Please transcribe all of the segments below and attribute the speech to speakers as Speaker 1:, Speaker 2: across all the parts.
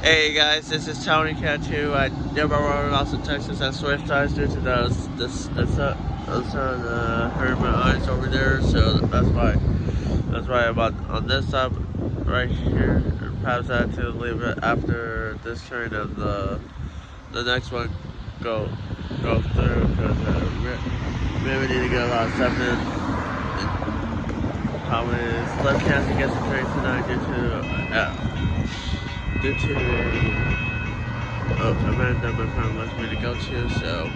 Speaker 1: Hey guys, this is Tony Cat2 at Northbound Amtrak Texas at Swift Ties due to the hurt my eyes over there, so that's why I'm on this side right here. Perhaps I had to leave it after this train and the next one go through because maybe need to get a lot of stuff in. Probably less chance to get the train tonight due to event that my friend wants me to go to, so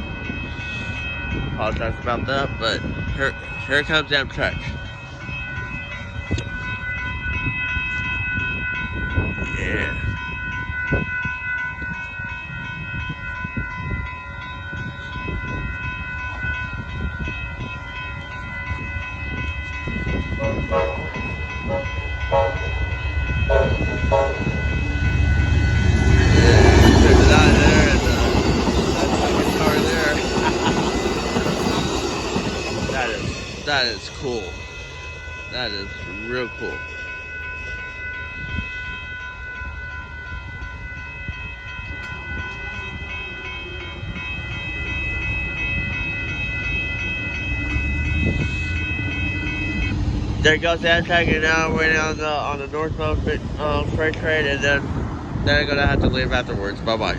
Speaker 1: apologize about that, but here comes Amtrak. Yeah. There's a guy there and that guitar there. That is cool. That is real cool. There goes Amtrak, and now I'm waiting on the northbound freight train, and then I'm gonna have to leave afterwards. Bye bye.